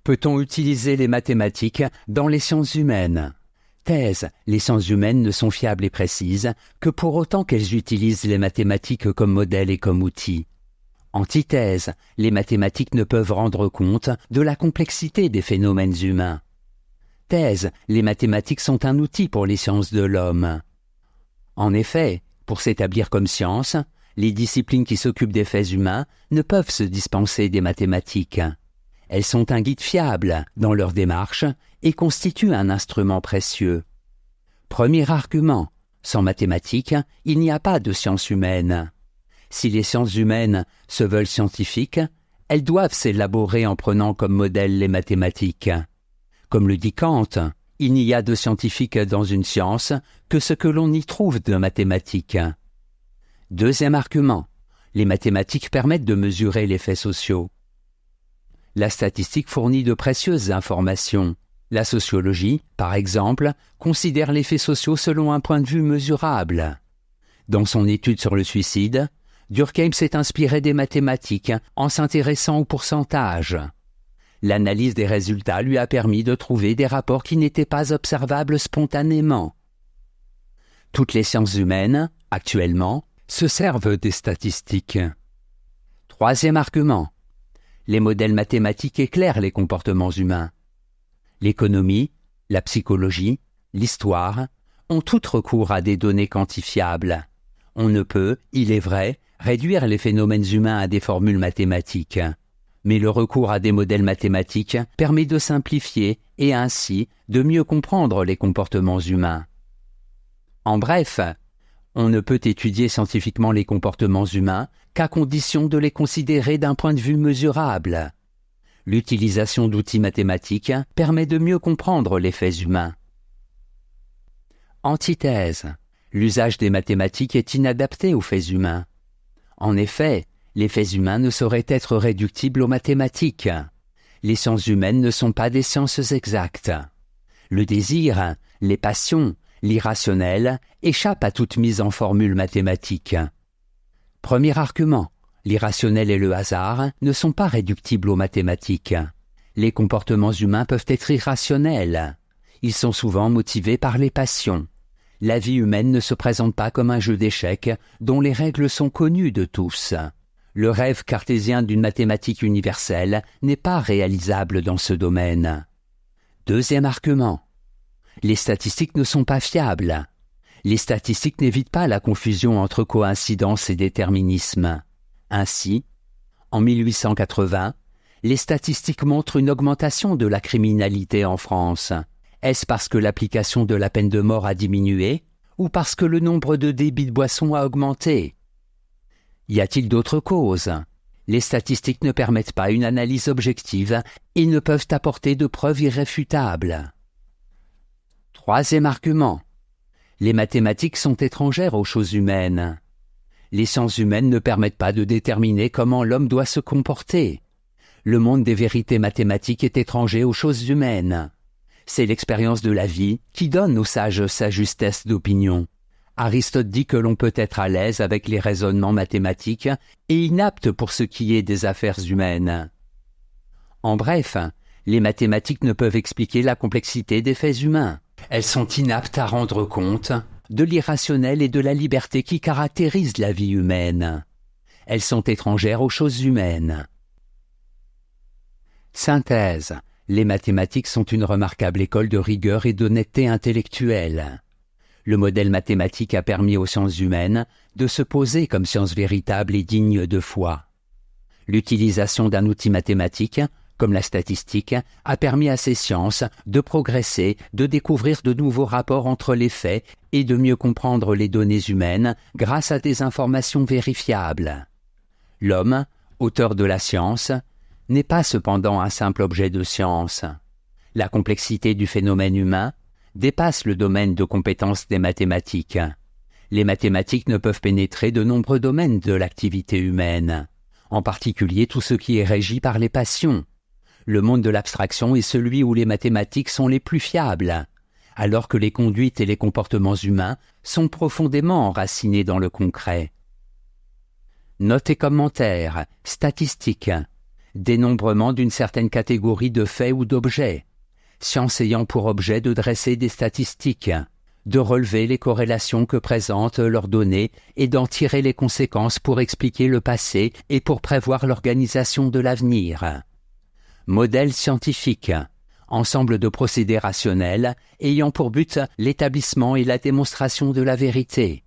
Peut-on utiliser les mathématiques dans les sciences humaines? Thèse. Les sciences humaines ne sont fiables et précises que pour autant qu'elles utilisent les mathématiques comme modèle et comme outil. Antithèse. Les mathématiques ne peuvent rendre compte de la complexité des phénomènes humains. Thèse. Les mathématiques sont un outil pour les sciences de l'homme. En effet, pour s'établir comme science, les disciplines qui s'occupent des faits humains ne peuvent se dispenser des mathématiques. Elles sont un guide fiable dans leur démarche et constituent un instrument précieux. Premier argument, sans mathématiques, il n'y a pas de sciences humaines. Si les sciences humaines se veulent scientifiques, elles doivent s'élaborer en prenant comme modèle les mathématiques. Comme le dit Kant, il n'y a de scientifique dans une science que ce que l'on y trouve de mathématiques. Deuxième argument, les mathématiques permettent de mesurer les faits sociaux. La statistique fournit de précieuses informations. La sociologie, par exemple, considère les faits sociaux selon un point de vue mesurable. Dans son étude sur le suicide, Durkheim s'est inspiré des mathématiques en s'intéressant au pourcentage. L'analyse des résultats lui a permis de trouver des rapports qui n'étaient pas observables spontanément. Toutes les sciences humaines, actuellement, se servent des statistiques. Troisième argument. Les modèles mathématiques éclairent les comportements humains. L'économie, la psychologie, l'histoire ont toutes recours à des données quantifiables. On ne peut, il est vrai, réduire les phénomènes humains à des formules mathématiques. Mais le recours à des modèles mathématiques permet de simplifier et ainsi de mieux comprendre les comportements humains. En bref, on ne peut étudier scientifiquement les comportements humains qu'à condition de les considérer d'un point de vue mesurable. L'utilisation d'outils mathématiques permet de mieux comprendre les faits humains. Antithèse. L'usage des mathématiques est inadapté aux faits humains. En effet, les faits humains ne sauraient être réductibles aux mathématiques. Les sciences humaines ne sont pas des sciences exactes. Le désir, les passions, l'irrationnel échappent à toute mise en formule mathématique. Premier argument, l'irrationnel et le hasard ne sont pas réductibles aux mathématiques. Les comportements humains peuvent être irrationnels. Ils sont souvent motivés par les passions. La vie humaine ne se présente pas comme un jeu d'échecs dont les règles sont connues de tous. Le rêve cartésien d'une mathématique universelle n'est pas réalisable dans ce domaine. Deuxième argument. Les statistiques ne sont pas fiables. Les statistiques n'évitent pas la confusion entre coïncidence et déterminisme. Ainsi, en 1880, les statistiques montrent une augmentation de la criminalité en France. Est-ce parce que l'application de la peine de mort a diminué ou parce que le nombre de débits de boissons a augmenté? Y a-t-il d'autres causes? Les statistiques ne permettent pas une analyse objective et ne peuvent apporter de preuves irréfutables. Troisième argument. Les mathématiques sont étrangères aux choses humaines. Les sciences humaines ne permettent pas de déterminer comment l'homme doit se comporter. Le monde des vérités mathématiques est étranger aux choses humaines. C'est l'expérience de la vie qui donne aux sages sa justesse d'opinion. Aristote dit que l'on peut être à l'aise avec les raisonnements mathématiques et inapte pour ce qui est des affaires humaines. En bref, les mathématiques ne peuvent expliquer la complexité des faits humains. Elles sont inaptes à rendre compte de l'irrationnel et de la liberté qui caractérisent la vie humaine. Elles sont étrangères aux choses humaines. Synthèse. Les mathématiques sont une remarquable école de rigueur et d'honnêteté intellectuelle. Le modèle mathématique a permis aux sciences humaines de se poser comme sciences véritables et dignes de foi. L'utilisation d'un outil mathématique, comme la statistique, a permis à ces sciences de progresser, de découvrir de nouveaux rapports entre les faits et de mieux comprendre les données humaines grâce à des informations vérifiables. L'homme, auteur de la science, n'est pas cependant un simple objet de science. La complexité du phénomène humain dépasse le domaine de compétence des mathématiques. Les mathématiques ne peuvent pénétrer de nombreux domaines de l'activité humaine, en particulier tout ce qui est régi par les passions. Le monde de l'abstraction est celui où les mathématiques sont les plus fiables, alors que les conduites et les comportements humains sont profondément enracinés dans le concret. Notes et commentaires, statistiques. dénombrement d'une certaine catégorie de faits ou d'objets, science ayant pour objet de dresser des statistiques, de relever les corrélations que présentent leurs données et d'en tirer les conséquences pour expliquer le passé et pour prévoir l'organisation de l'avenir. Modèle scientifique, ensemble de procédés rationnels ayant pour but l'établissement et la démonstration de la vérité.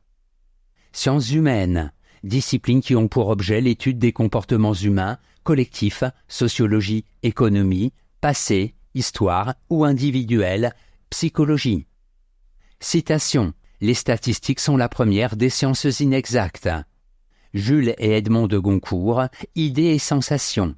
Sciences humaines, disciplines qui ont pour objet l'étude des comportements humains, collectifs, sociologie, économie, passé, histoire ou individuelle, psychologie. Citation. Les statistiques sont la première des sciences inexactes. Jules et Edmond de Goncourt, Idées et sensations.